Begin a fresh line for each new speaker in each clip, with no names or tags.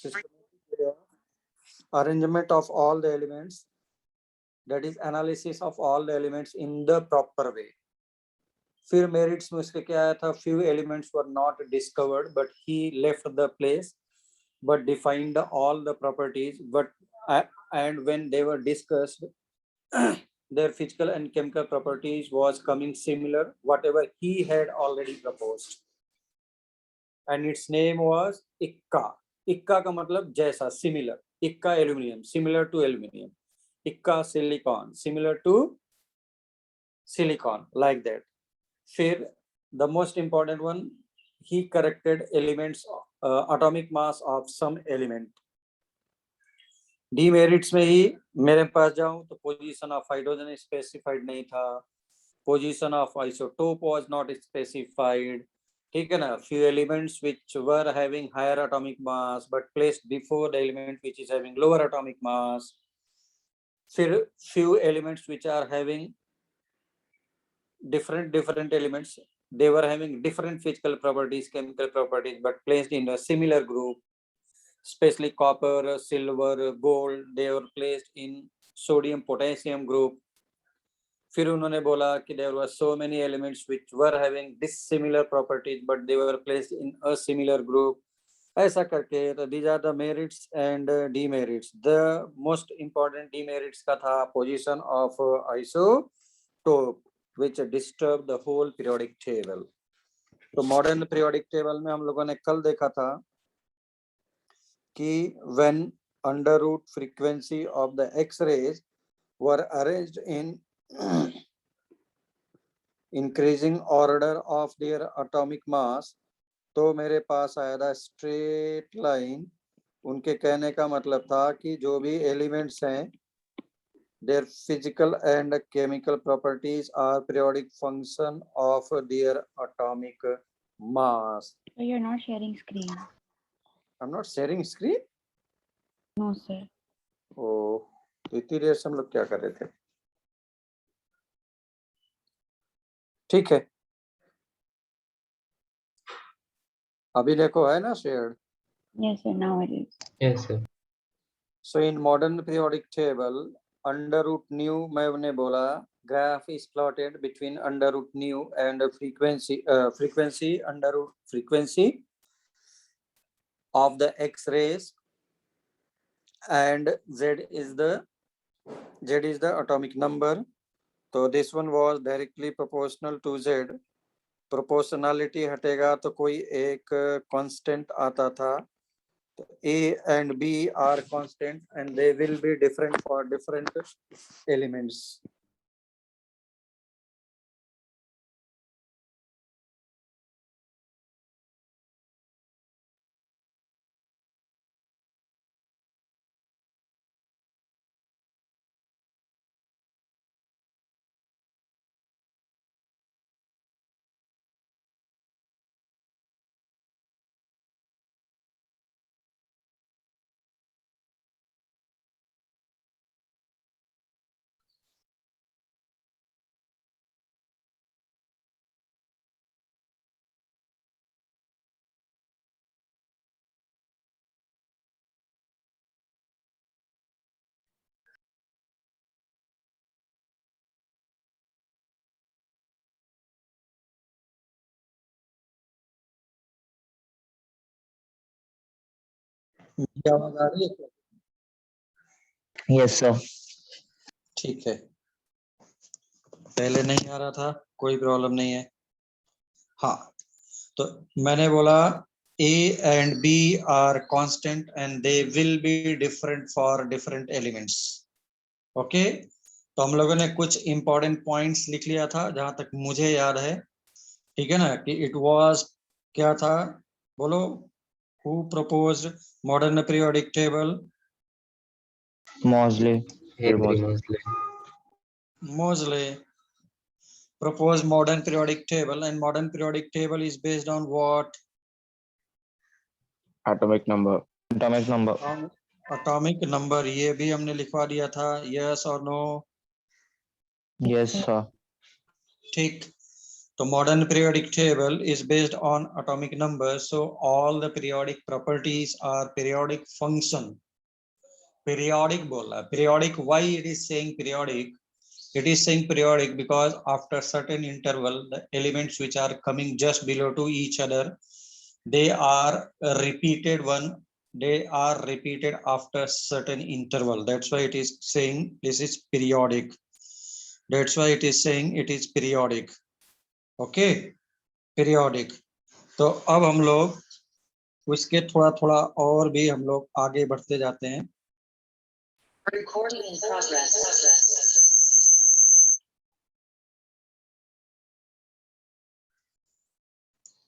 systematic way of arrangement of all the elements, that is analysis of all the elements in the proper way. फिर merits में उसके क्या आया था, few elements were not discovered but he left the place but defined all the properties, but and when they were discussed their physical and chemical properties was coming similar whatever he had already proposed, and its name was ICCA. ICCA का मतलब जैसा, similar. ICCA aluminium, similar to aluminium. ICCA silicon, similar to silicon, like that. फिर the most important one, he corrected elements, atomic mass of some element. Demerits में ही मेरे पास जाऊं तो position of hydrogen specified नहीं था, position of isotope was not specified, ठीक है ना. Few elements which were having higher atomic mass but placed before the element which is having lower atomic mass. फिर few elements which are having different elements, they were having different physical properties, chemical properties, but placed in a similar group, especially copper, silver, gold, they were placed in sodium potassium group. फिर उन्होंने बोला कि there were so many elements which were having dissimilar properties but they were placed in a similar group. ऐसा करके these are the merits and demerits. The most important demerits का था position of isotope which disturb the whole periodic table. तो modern periodic table में हम लोगों ने कल देखा था कि when under root frequency of the X-rays were arranged in increasing order of their atomic mass, तो मेरे पास आया था straight line. उनके कहने का मतलब था कि जो भी elements हैं their physical and chemical properties are periodic function of their atomic mass.
So you're not sharing screen?
I'm not sharing screen?
No, sir.
Oh, तो इतनी देर से हम लोग क्या कर रहे थे? ठीक है, अभी देखो है ना shared?
Yes, sir. Now it is.
Yes, sir.
So in modern periodic table, under root nu मैंने बोला graph is plotted between under root nu and frequency under root frequency of the X-rays, and Z is the atomic number. So this one was directly proportional to Z. Proportionality हटेगा तो कोई एक constant आता था. A and B are constant and they will be different for different elements. क्या आवाज आ रही है?
Yes, sir.
ठीक है, पहले नहीं आ रहा था, कोई प्रॉब्लम नहीं है. हाँ, तो मैंने बोला A and B are constant and they will be different for different elements. Okay, तो हम लोगों ने कुछ इंपॉर्टेंट पॉइंट्स लिख लिया था जहां तक मुझे याद है, ठीक है ना, कि इट वाज क्या था, बोलो, who proposed modern periodic table?
Mosley.
Henry Moseley.
Moseley proposed modern periodic table, and modern periodic table is based on what?
Atomic number.
Atomic number.
Atomic number. ये भी हमने लिखवा दिया था, yes or no?
Yes, sir.
ठीक. So modern periodic table is based on atomic number. So all the periodic properties are periodic function. Periodic bola. Periodic. Why it is saying periodic? It is saying periodic because after certain interval, the elements which are coming just below to each other, they are repeated one. They are repeated after certain interval. That's why it is saying this is periodic. That's why it is saying it is periodic. Okay, periodic. तो अब हम लोग उसके थोड़ा थोड़ा और भी हम लोग आगे बढ़ते जाते हैं.
Recording in progress.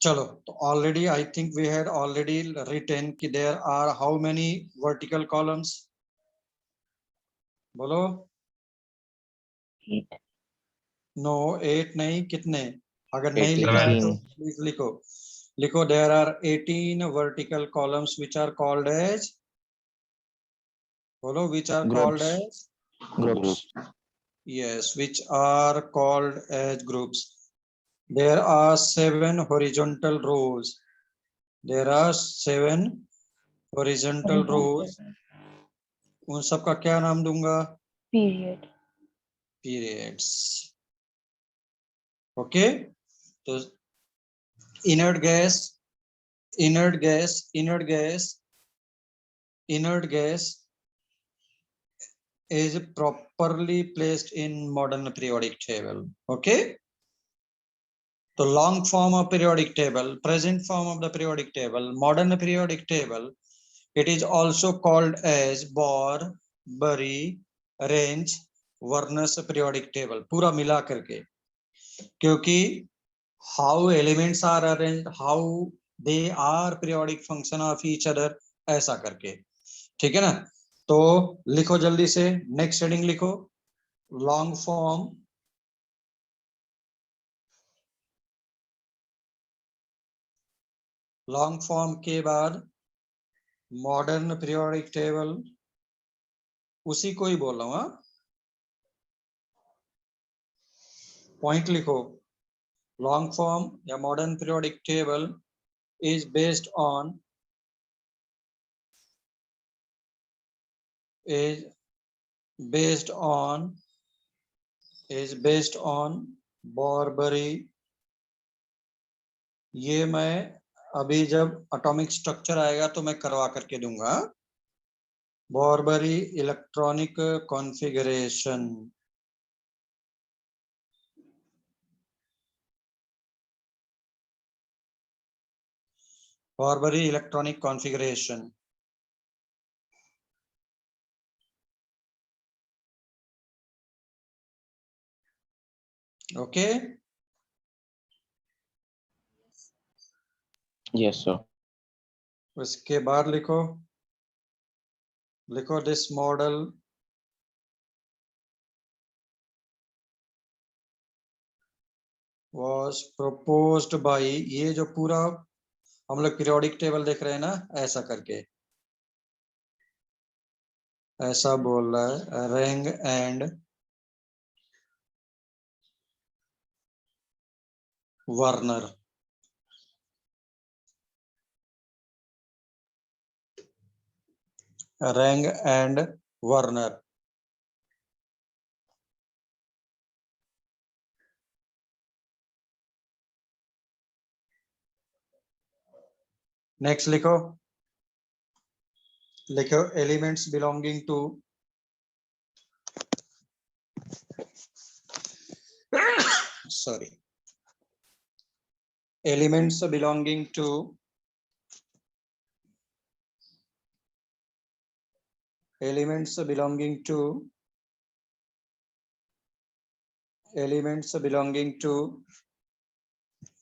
चलो, तो already I think we had already written कि there are how many vertical columns? बोलो.
8.
No, 8 नहीं, कितने? अगर नहीं
18.
लिखा है तो
18.
प्लीज लिखो. लिखो there are 18 vertical columns which are called as. बोलो, which are called
Groups.
as.
Groups.
Yes, which are called as groups. There are 7 horizontal rows. There are 7 horizontal rows. उन सबका क्या नाम दूंगा?
Period.
Periods. Okay. तो inert gas, inert gas, inert gas, inert gas is properly placed in modern periodic table. Okay. The long form of periodic table, present form of the periodic table, modern periodic table, it is also called as Bohr, Bury, Range, Warner's periodic table. पूरा मिला करके, क्योंकि how elements are arranged, how they are periodic function of each other, ऐसा करके. ठीक है ना? तो लिखो जल्दी से, नेक्स्ट हेडिंग लिखो, लॉन्ग फॉर्म. लॉन्ग फॉर्म के बाद मॉडर्न पीरियोडिक टेबल, उसी को ही बोल रहा हूं. पॉइंट लिखो, लॉन्ग फॉर्म या modern periodic table is based on Bohr-Bury. ये मैं अभी जब एटॉमिक स्ट्रक्चर आएगा तो मैं करवा करके दूंगा. Bohr-Bury electronic configuration. Bohr-Bury electronic configuration. Okay.
Yes, sir.
उसके बाद लिखो, लिखो this model was proposed by, ये जो पूरा हम लोग पीरियोडिक टेबल देख रहे हैं ना, ऐसा करके ऐसा बोल रहा है, wrong and Werner. Wrong and Werner. Next लिखो, लिखो elements belonging to, sorry, elements belonging to elements belonging to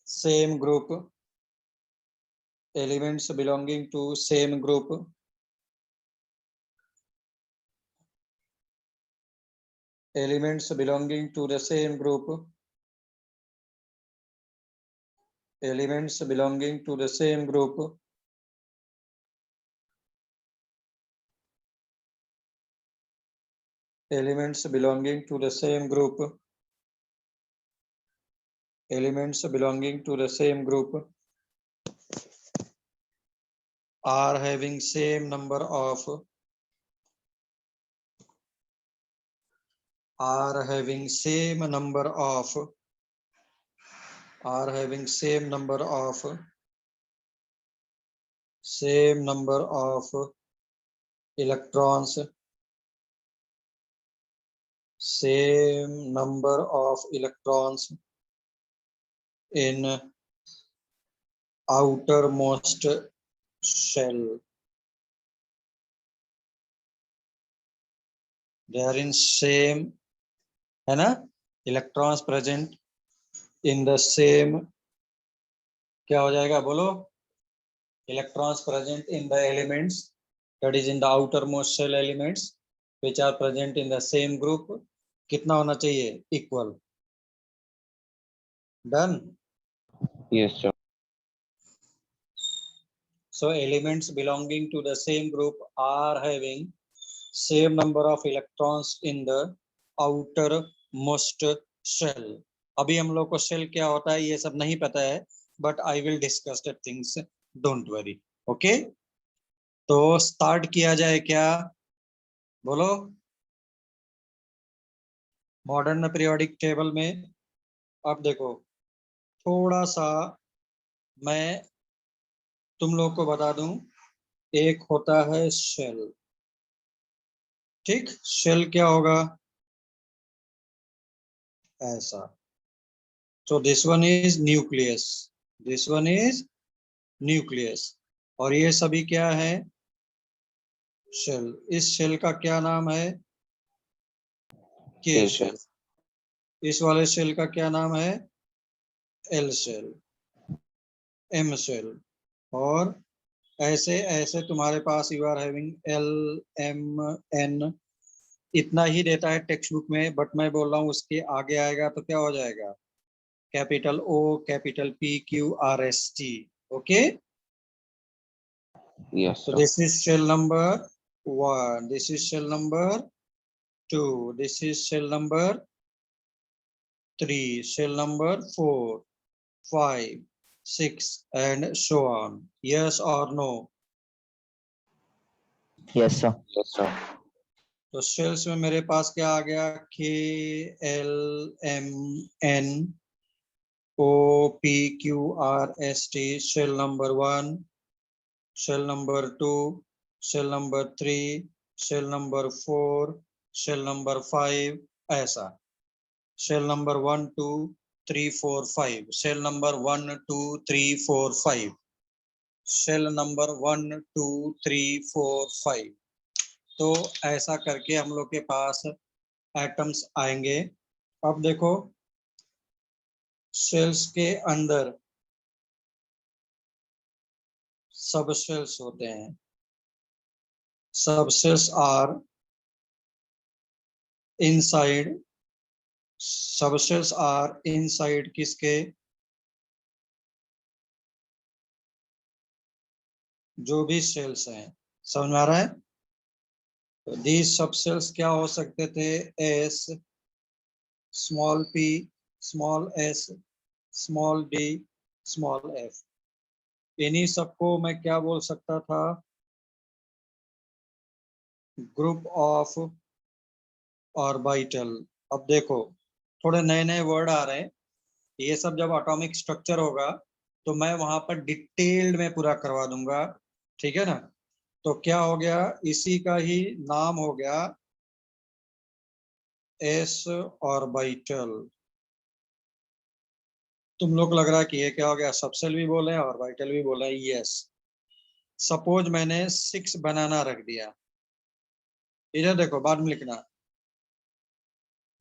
same group, elements belonging to same group, elements belonging to the same group, elements belonging to the same group, elements belonging to the same group, elements belonging to the same group are having same number of are having same number of electrons, same number of electrons in outermost shell. They are in same, है ना, electrons present in the same, क्या हो जाएगा बोलो, electrons present in the elements, that is in the outermost shell elements which are present in the same group, कितना होना चाहिए, equal. Done.
Yes, sir.
So elements belonging to the same group are having same number of electrons in the outermost shell. अभी हम लोग को shell क्या होता है ये सब नहीं पता है, but I will discuss the things, don't worry. Okay? तो स्टार्ट किया जाए क्या, बोलो. मॉडर्न पीरियोडिक टेबल में अब देखो थोड़ा सा मैं तुम लोग को बता दूं, एक होता है शेल. ठीक, शेल क्या होगा, ऐसा. So this one is nucleus, this one is nucleus, और ये सभी क्या है, शेल. इस शेल का क्या नाम है, के शेल. इस वाले शेल का क्या नाम है, एल शेल, एम शेल, और ऐसे ऐसे तुम्हारे पास you are having L M N, इतना ही देता है टेक्स्ट बुक में, बट मैं बोल रहा हूँ उसके आगे आएगा तो क्या हो जाएगा, capital O, capital P, Q, R, S, T. Okay.
Yes,
So
sir.
this is shell number 1, this is shell number 2, this is shell number 3, shell number 4, 5, 6 and so on. Yes or no?
Yes, sir.
Yes, sir.
तो shells में मेरे पास क्या आ गया, K L M N O P Q R S T, shell number 1, shell number 2, shell number 3, shell number 4, shell number 5, ऐसा. Shell number 1 2 3 4 5, shell number 1 2 3 4 5, shell number 1 2 3 4 5. तो ऐसा करके हम लोग के पास एटम्स आएंगे. अब देखो सेल्स के अंदर सब सेल्स होते हैं. सब सेल्स आर इनसाइड, सब सेल्स आर इनसाइड किसके, जो भी सेल्स हैं. समझ में आ रहा है. दीज सब सेल्स क्या हो सकते थे, S, small P, small S, small D, small F. इन्हीं सबको मैं क्या बोल सकता था, ग्रुप ऑफ ऑर्बिटल. अब देखो थोड़े नए नए वर्ड आ रहे हैं, ये सब जब एटॉमिक स्ट्रक्चर होगा तो मैं वहां पर डिटेल्ड में पूरा करवा दूंगा. ठीक है ना. तो क्या हो गया, इसी का ही नाम हो गया एस ऑर्बिटल. तुम लोग लग रहा है कि ये क्या हो गया, सबसेल भी बोले ऑर्बिटल भी बोले. यस. सपोज मैंने 6 बनाना रख दिया, इधर देखो बाद में लिखना,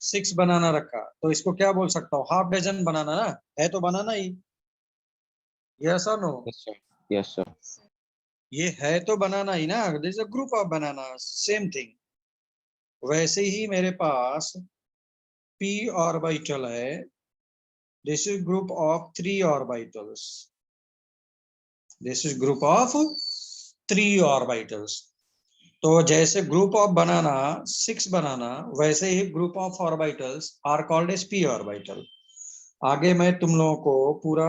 6 बनाना रखा तो इसको क्या बोल सकता हूँ, हाफ डजन बनाना ना है, तो बनाना ही. यस और no,
Yes, sir. Yes, sir.
ये है तो बनाना ही ना, this a group of banana, same thing. वैसे ही मेरे पास p ऑर्बिटल है, this is group of 3 orbitals, this is group of 3 orbitals. तो जैसे ग्रुप ऑफ बनाना 6 बनाना, वैसे ही group of orbitals are called as p orbital. आगे मैं तुम लोगों को पूरा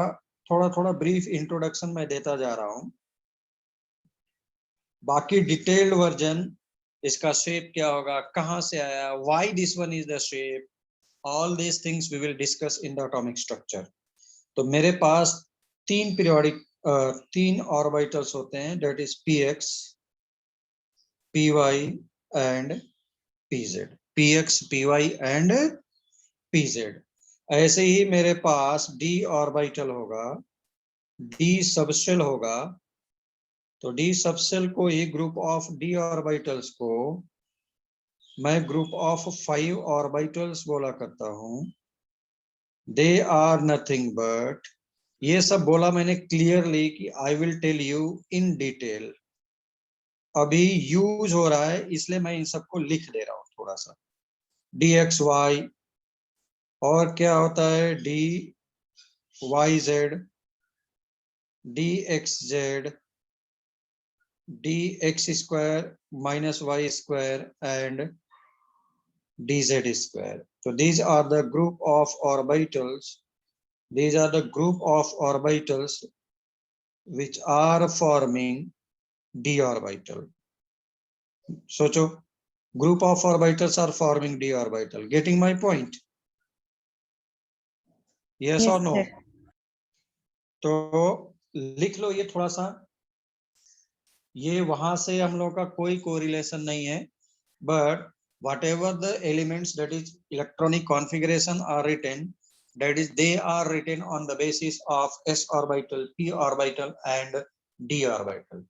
थोड़ा थोड़ा ब्रीफ इंट्रोडक्शन में देता जा रहा हूं, बाकी डिटेल्ड वर्जन, इसका शेप क्या होगा, कहां से आया, why this one is the shape, all these things we will discuss in the atomic structure. तो मेरे पास तीन ऑर्बिटल्स होते हैं, that is px, py and pz, px, py and pz। ऐसे ही मेरे पास d ऑर्बिटल होगा, d सबशेल होगा, तो d सबशेल को ही ग्रुप ऑफ d ऑर्बिटल्स को मैं ग्रुप ऑफ 5 ऑर्बिटल्स बोला करता हूं। दे आर नथिंग बट, ये सब बोला मैंने क्लियरली कि I will tell you in detail. अभी यूज हो रहा है इसलिए मैं इन सबको लिख दे रहा हूं थोड़ा सा। dxy, और क्या होता है dyz, dxz, dx square minus y square and dz square. So these are the group of orbitals. These are the group of orbitals which are forming d orbital. सोचो, group of orbitals are forming d orbital. Getting my point? Yes or no?
sir.
तो लिख लो ये थोड़ा सा, ये वहां से हम लोग का कोई कोरिलेशन नहीं है, but whatever the elements that is electronic configuration are written, that is they are written on the basis of s orbital, p orbital and d orbital.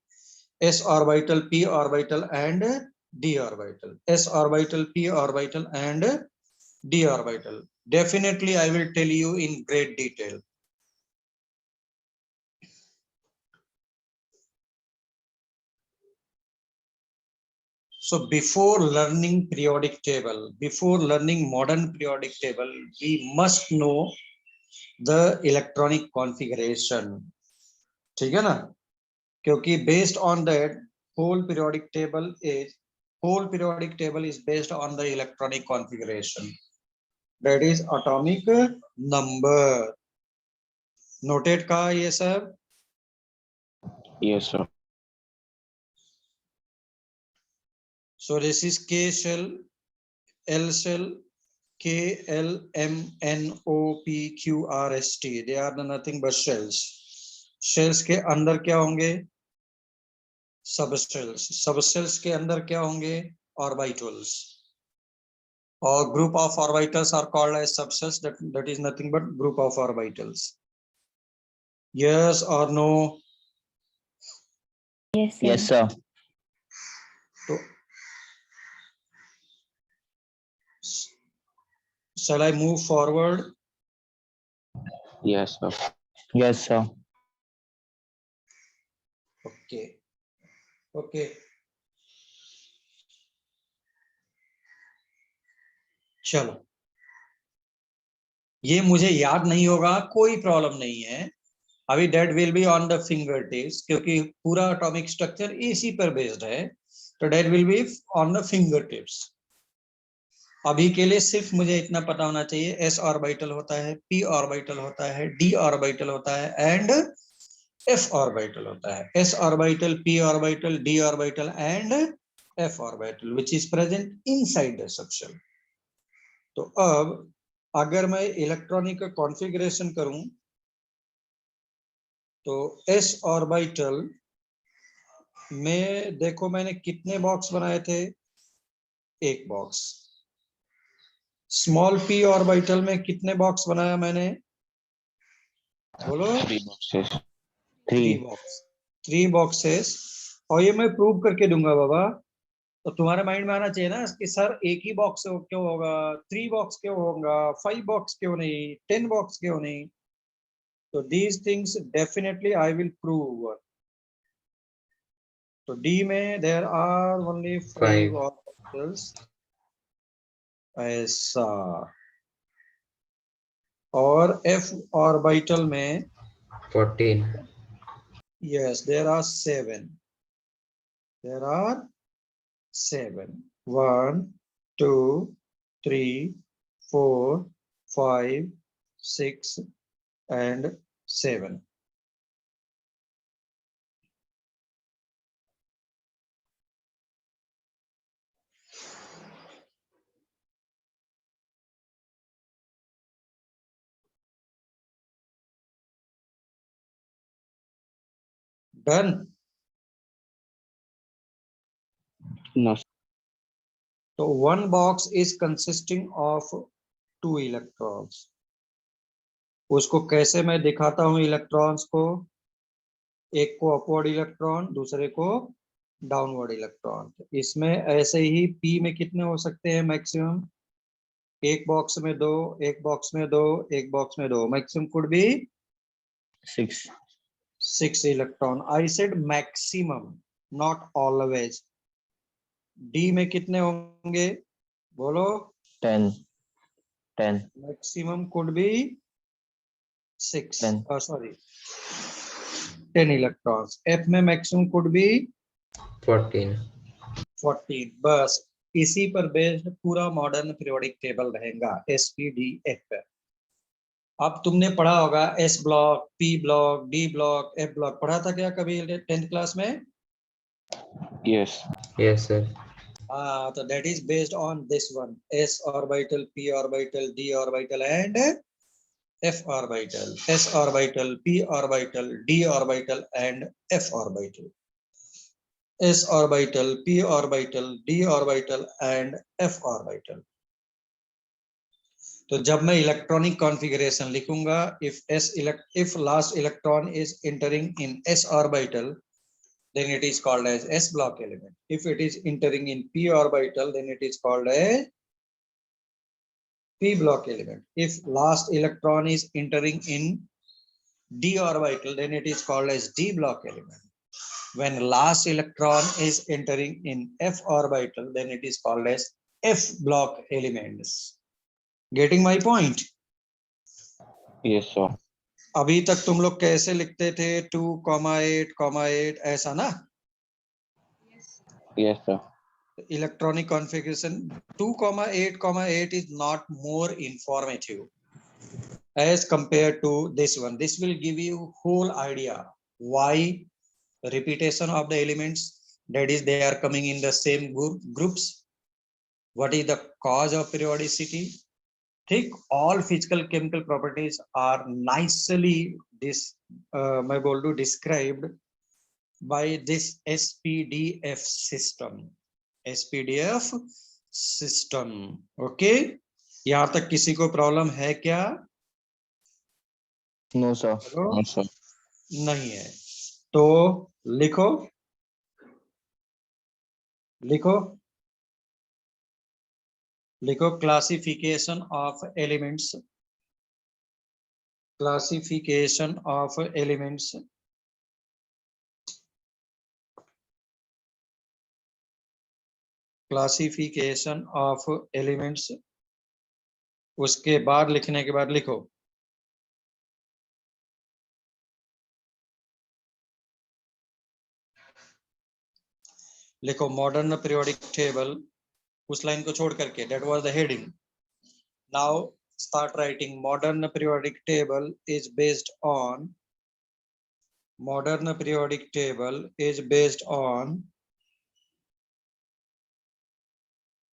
S orbital, p orbital and d orbital. S orbital, p orbital and d orbital. Definitely I will tell you in great detail. So before learning periodic table, before learning modern periodic table, we must know the electronic configuration. ठीक है ना? क्योंकि based on that whole periodic table is based on the electronic configuration. That is atomic number. Noted का ये सब?
Yes, sir.
So this is K shell, L shell, K, L, M, N, O, P, Q, R, S, T. They are nothing but shells. Shells के अंदर क्या होंगे? Subshells. Subshells के अंदर क्या होंगे? Orbitals. और group of orbitals are called as subshells. That is nothing but group of orbitals. Yes or no?
Yes, sir.
Yes, sir.
तो shall I move forward?
Yes, sir.
Yes, sir.
Okay. Okay. चलो, ये मुझे याद नहीं होगा, कोई problem नहीं है। अभी that will be on the fingertips, क्योंकि पूरा एटॉमिक स्ट्रक्चर इसी पर बेस्ड है, तो that will be on the fingertips. अभी के लिए सिर्फ मुझे इतना पता होना चाहिए, एस ऑर्बिटल होता है, पी ऑर्बिटल होता है, डी ऑर्बिटल होता है एंड एफ ऑर्बिटल होता है। S orbital, P orbital, D orbital and F orbital which is present inside the subshell. तो अब अगर मैं इलेक्ट्रॉनिक का कॉन्फ़िगरेशन करूं, तो एस ऑर्बिटल में देखो मैंने कितने बॉक्स बनाए थे? एक बॉक्स। स्मॉल पी ऑर्बिटल में कितने बॉक्स बनाया मैंने? बोलो।
3 boxes.
3.
Three boxes. और ये मैं प्रूव करके दूंगा बाबा, तो तुम्हारे माइंड में आना चाहिए ना कि सर एक ही बॉक्स क्यों होगा, 3 बॉक्स क्यों होगा, 5 बॉक्स क्यों नहीं, 10 बॉक्स क्यों नहीं? तो these things definitely I will prove. तो D में there are only 5 orbitals, ऐसा। और F ऑर्बिटल में
14.
yes there are 7. There are 7. 1, 2, 3, 4, 5, 6 and 7. Done.
No.
So one box is consisting of 2 electrons. उसको कैसे मैं दिखाता हूं इलेक्ट्रॉन्स को? एक को अपवर्ड इलेक्ट्रॉन, दूसरे को डाउनवर्ड इलेक्ट्रॉन। इसमें ऐसे ही पी में कितने हो सकते हैं मैक्सिमम? एक बॉक्स में 2, एक बॉक्स में 2, एक बॉक्स में 2, maximum could be
6.
6 electron. I said maximum, not always. D में कितने होंगे बोलो?
10. 10.
Maximum could be 6,
10.
Sorry 10 electrons. F में मैक्सिमम कुड बी
14.
14। बस इसी पर बेस्ड पूरा मॉडर्न पीरियोडिक टेबल रहेगा, SPDF पर। अब तुमने पढ़ा होगा S block, P block, D block, F block, पढ़ा था क्या कभी 10th क्लास में?
Yes.
Yes, sir.
हाँ, तो that is based on this one, s orbital, p orbital, d orbital and f orbital, s orbital, p orbital, d orbital and f orbital, s orbital, p orbital, d orbital and f orbital. तो जब मैं electronic configuration लिखूंगा, if last electron is entering in s orbital, then it is called as s block element. If it is entering in p orbital, then it is called a p block element. If last electron is entering in d orbital, then it is called as d block element. When last electron is entering in f orbital, then it is called as f block elements. Getting my point?
Yes, sir.
अभी तक तुम लोग कैसे लिखते थे? 2,8,8 ऐसा ना?
Yes, sir.
Electronic configuration 2,8,8 is not more informative as compared to this one. This will give you whole idea why repetition of the elements, that is they are coming in the same groups. What is the cause of periodicity? ठीक, all physical chemical properties are nicely मैं बोल दूं described by this SPDF system. SPDF system. Okay, यहाँ तक किसी को problem है क्या?
No, sir.
No, sir.
नहीं है तो लिखो, लिखो, लिखो classification of elements, classification of elements, classification of elements। उसके बाद लिखने के बाद लिखो लिखो मॉडर्न पीरियोडिक टेबल, उस लाइन को छोड़ करके, that was the heading. Now start writing. Modern periodic table is based on, modern periodic table is based on,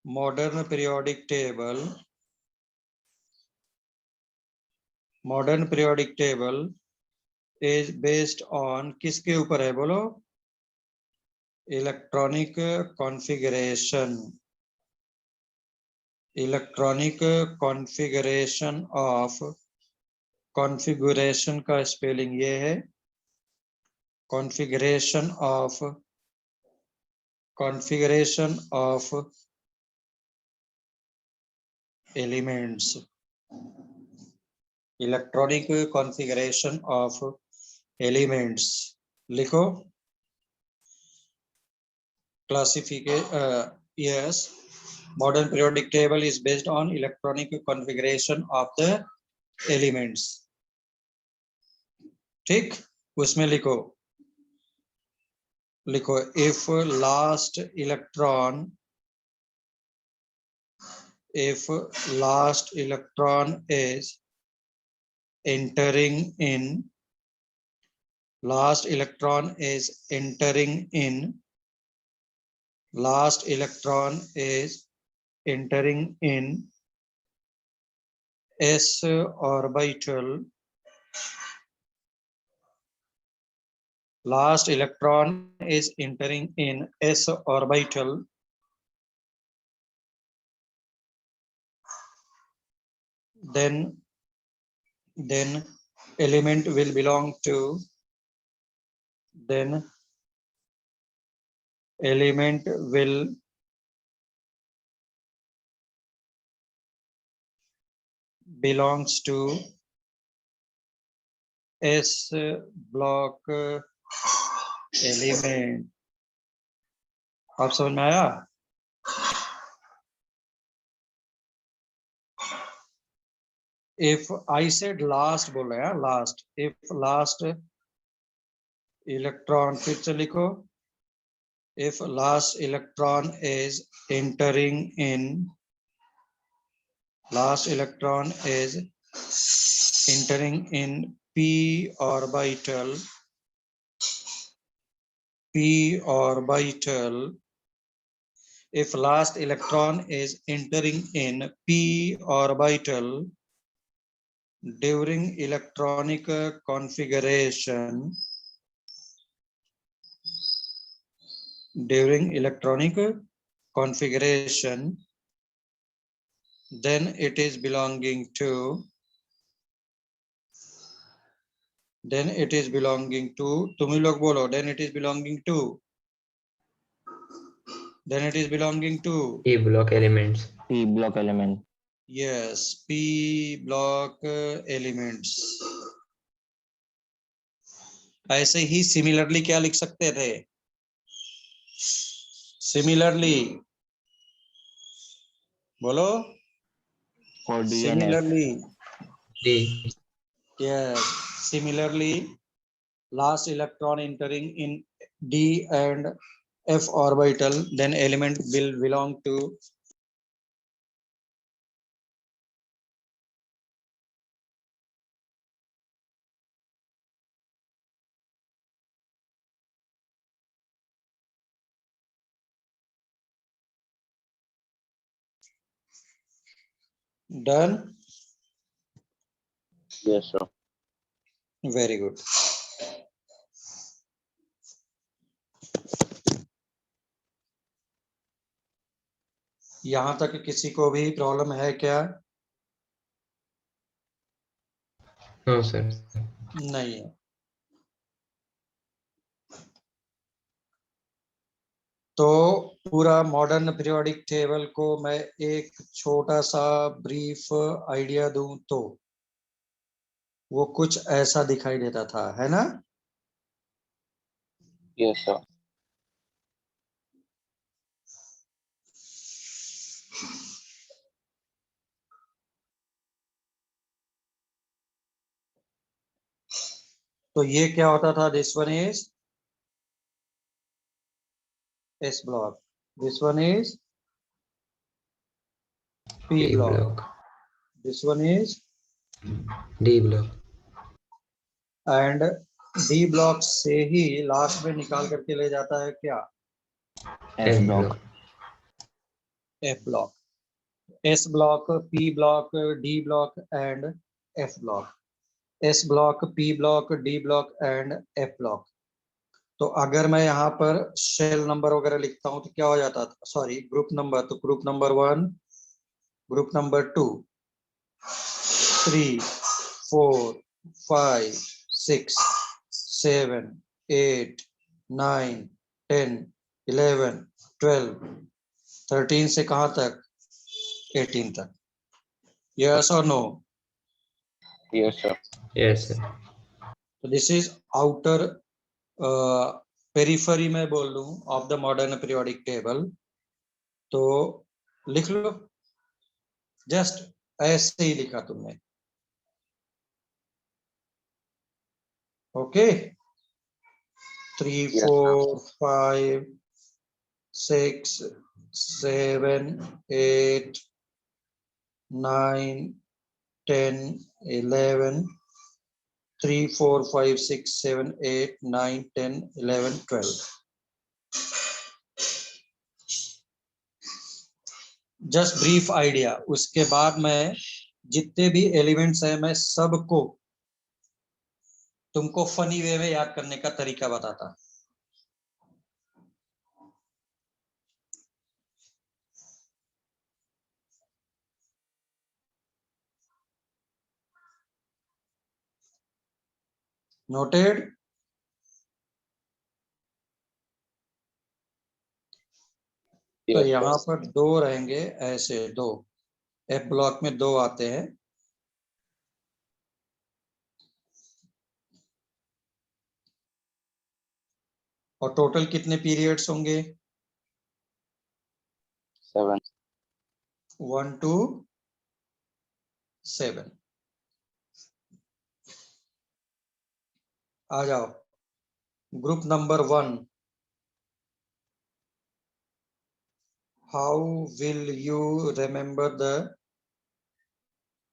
modern periodic table, modern periodic table is based on किसके ऊपर है बोलो? Electronic configuration, electronic configuration of, configuration का spelling ये है, configuration of, configuration of elements, electronic configuration of elements. लिखो classification, yes, modern periodic table is based on electronic configuration of the elements. ठीक, उसमें लिखो, लिखो if last electron, if last electron is entering in, last electron is entering in, last electron is entering in s orbital, last electron is entering in s orbital, then element will belong to, then element will belongs to S block element. आप समझ में आया? If I said last बोल रहे हैं last, if last electron, फिर से लिखो, if last electron is entering in, last electron is entering in p orbital, if last electron is entering in p orbital during electronic configuration, then it is belonging to, तुम ही लोग बोलो, then it is belonging to
P block elements.
P block element.
yes, p block elements. ऐसे ही similarly क्या लिख सकते थे? Similarly बोलो,
For D and F.
similarly,
D.
yes, similarly last electron entering in d and f orbital, then element will belong to done.
Yes, sir.
Very good. यहां तक किसी को भी प्रॉब्लम है क्या?
No, sir.
नहीं है. तो पूरा मॉडर्न पीरियोडिक टेबल को मैं एक छोटा सा ब्रीफ आइडिया दूं तो वो कुछ ऐसा दिखाई देता था, है ना?
Yes, sir.
तो ये क्या होता था? This one is S block, this one is P
P
block,
block.
this one is
D block.
and D block से ही लास्ट में निकाल करके ले जाता है क्या?
F block.
F block. S block, P block, D block and F block. S block, P block, D block and F block. तो अगर मैं यहाँ पर शेल नंबर वगैरह लिखता हूँ तो क्या हो जाता था? सॉरी, ग्रुप नंबर, तो ग्रुप नंबर 1, ग्रुप नंबर 2, 3, 4, 5, 6, 7, 8, 9, 10, 11, 12, 13 से कहां तक? 18 तक. Yes or no?
Yes, sir.
Yes, sir.
So this is outer periphery में बोल लूं of the modern periodic table. तो लिख लो, जस्ट ऐसे ही लिखा तुमने. ओके, 3, 4, 5, 6, 7, 8, 9, 10, 11, 3, 4, 5, 6, 7, 8, 9, 10, 11, 12. Just brief idea. उसके बाद मैं जितने भी एलिमेंट्स हैं मैं सबको तुमको फनी वे में याद करने का तरीका बताता। नोटेड? तो
Yes,
यहाँ
sir.
पर दो रहेंगे, ऐसे दो एफ ब्लॉक में दो आते हैं। और टोटल कितने पीरियड्स होंगे?
7.
1 to 7। आ जाओ। Group number 1, how will you remember the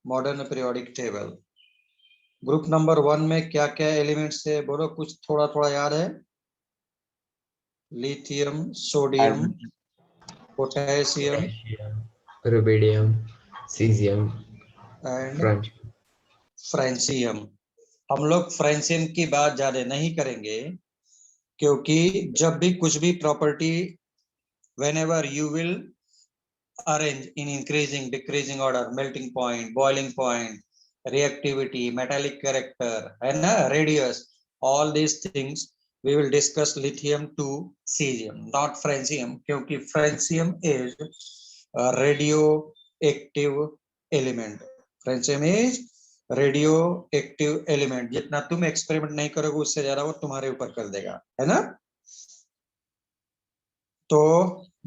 modern periodic table? Group number 1 में क्या क्या एलिमेंट्स थे? बोलो, कुछ थोड़ा थोड़ा याद है? Lithium, sodium, potassium
rubidium, caesium,
and
francium.
Francium. हम लोग फ्रेंसियम की बात ज्यादा नहीं करेंगे, क्योंकि जब भी कुछ भी property whenever you will arrange in increasing decreasing order, melting point, boiling point, reactivity, metallic character, and radius, all these things we will discuss lithium to cesium, not francium, क्योंकि francium is a radioactive element. francium is radioactive element। जितना तुम experiment नहीं करोगे उससे ज्यादा वो तुम्हारे ऊपर कर देगा, है ना? तो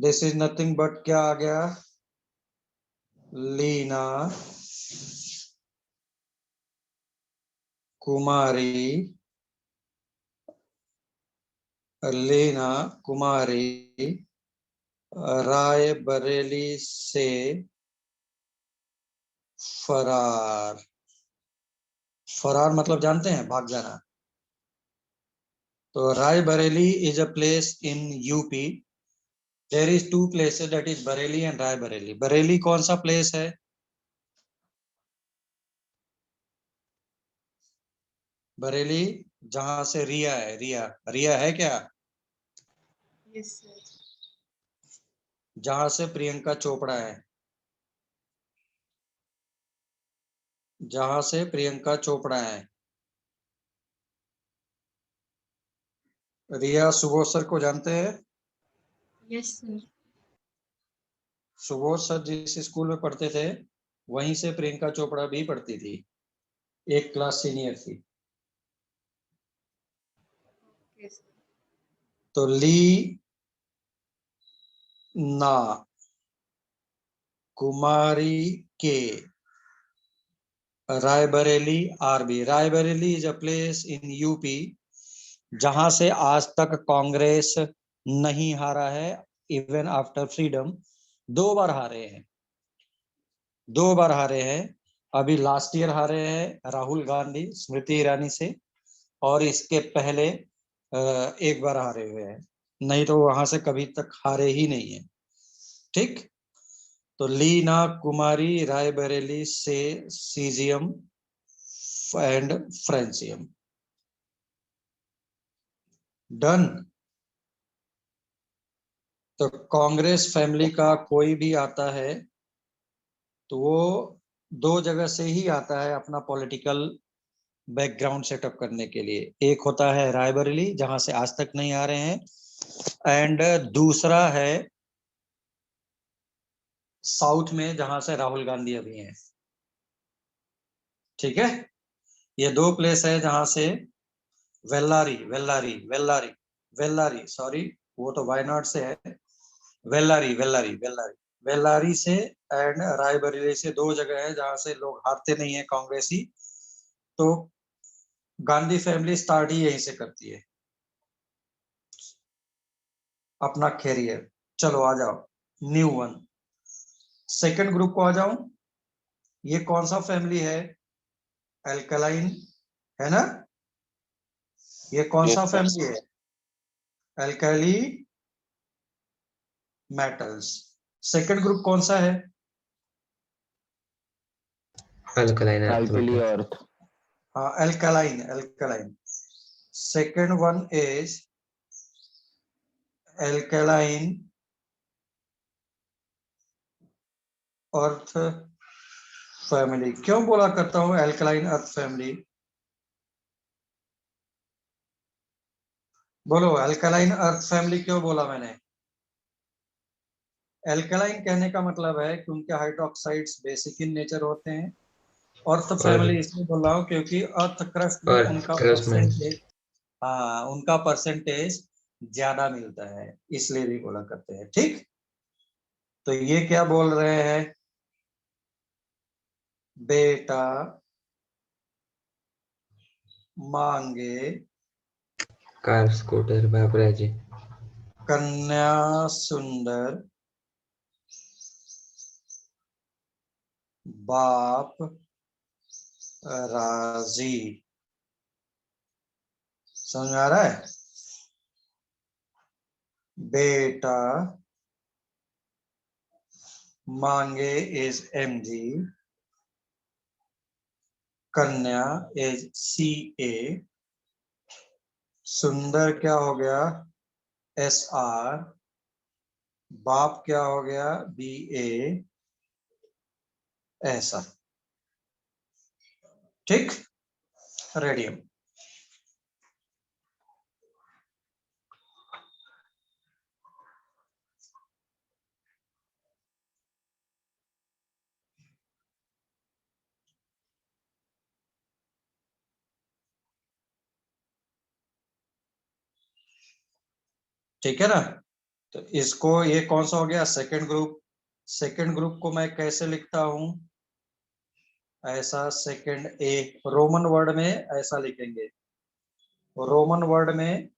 दिस इज नथिंग बट क्या आ गया? लीना, कुमारी, लीना कुमारी राय बरेली से फरार। फरार मतलब जानते हैं? भाग जाना। तो Rai Bareli is a place in UP. There is two places, that is Bareli and Rai Bareli. Bareli कौन सा प्लेस है? बरेली जहां से रिया है। रिया, रिया है क्या?
Yes, sir.
जहां से प्रियंका चोपड़ा है। जहां से प्रियंका चोपड़ा है। रिया सुबोध सर को जानते हैं?
Yes, sir.
सुबोध सर जिस स्कूल में पढ़ते थे वहीं से प्रियंका चोपड़ा भी पढ़ती थी, एक क्लास सीनियर थी।
Yes, sir.
तो ली ना कुमारी के Raebareli RB. Raebareli is a place in UP जहां से आज तक कांग्रेस नहीं हारा है। इवन आफ्टर फ्रीडम 2 बार हारे हैं। 2 बार हारे हैं। अभी लास्ट ईयर हारे हैं राहुल गांधी स्मृति ईरानी से, और इसके पहले 1 बार हारे हुए हैं। नहीं तो वहां से कभी तक हारे ही नहीं है। ठीक? तो लीना कुमारी रायबरेली से सीजियम एंड फ्रेंसियम। डन? तो कांग्रेस फैमिली का कोई भी आता है तो वो 2 जगह से ही आता है अपना पॉलिटिकल बैकग्राउंड सेटअप करने के लिए। एक होता है रायबरेली जहां से आज तक नहीं आ रहे हैं, एंड दूसरा है साउथ में जहां से राहुल गांधी अभी हैं। ठीक है? ये 2 प्लेस है जहां से वेल्लारी वेल्लारी वेल्लारी वेल्लारी सॉरी, वो तो वायनाड से है। वेल्लारी वेल्लारी वेल्लारी वेल्लारी से एंड रायबरेली से 2 जगह है जहां से लोग हारते नहीं है कांग्रेसी। तो गांधी फैमिली स्टार्ट ही यहीं से करती है अपना कैरियर। चलो आ जाओ न्यू वन, सेकंड ग्रुप को आ जाओ। ये कौन सा फैमिली है? एल्कलाइन
है ना? ये कौन
Yes,
सा
sir.
फैमिली है? Alkali metals. सेकंड ग्रुप कौन सा है?
Alkaline earth
Alkali
metals.
earth.
हाँ, alkaline. Second one is alkaline earth family. क्यों बोला करता हूं एल्कालाइन अर्थ फैमिली? बोलो, एल्कालाइन अर्थ फैमिली क्यों बोला मैंने? एल्कालाइन कहने का मतलब है कि उनके हाइड्रोक्साइड्स बेसिक इन नेचर होते हैं। अर्थ फैमिली इसलिए बोल रहा हूँ क्योंकि अर्थ क्रस्ट में
और
उनका
क्रस्ट में
परसेंटेज, हाँ, उनका परसेंटेज ज्यादा मिलता है, इसलिए भी बोला करते हैं। ठीक, तो ये क्या बोल रहे हैं? बेटा मांगे
कार स्कूटर बाबराजी।
कन्या सुंदर बाप राजी। समझ आ रहा है? बेटा मांगे इज MG, कन्या इज CA, सुंदर क्या हो गया? SR, बाप क्या हो गया? BA, ऐसा। ठीक, रेडियम। ठीक है ना? तो इसको, ये कौन सा हो गया? Second group. सेकंड ग्रुप को मैं कैसे लिखता हूं? ऐसा, सेकंड A रोमन वर्ड में ऐसा लिखेंगे। रोमन वर्ड में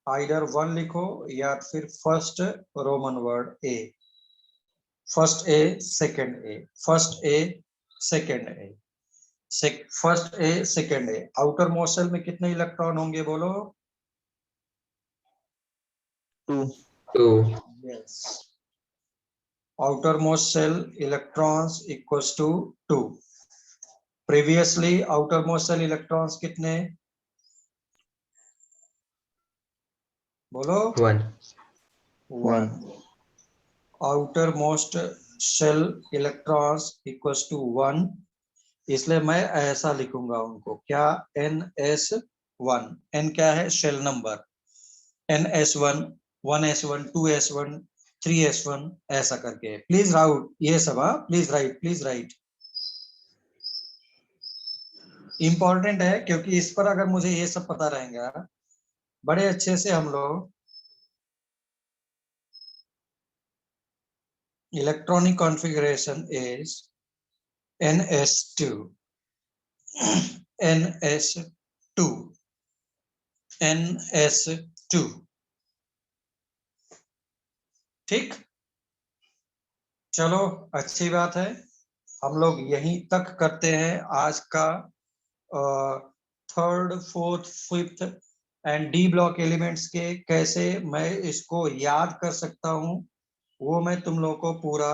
आइडर 1 लिखो या फिर first Roman word A। First A, second A, first A, second A, first A, second A। Outermost shell में कितने इलेक्ट्रॉन होंगे बोलो?
2.
2.
Yes. Outermost shell electrons equals to 2. Previously outermost shell electrons कितने? बोलो।
1.
1. Outermost shell electrons equals to 1, इसलिए मैं ऐसा लिखूंगा उनको। क्या? NS1। N क्या है? Shell number. NS1, 1S1, 2S1, 3S1, ऐसा करके। प्लीज राउट ये सब, please right, please right. Important है क्योंकि इस पर अगर मुझे ये सब पता रहेगा, बड़े अच्छे से हम लोग electronic configuration is NS2, NS2, NS2। ठीक, चलो अच्छी बात है। हम लोग यहीं तक करते हैं आज का third, fourth, fifth and D block elements के कैसे मैं इसको याद कर सकता हूं, वो मैं तुम लोग को पूरा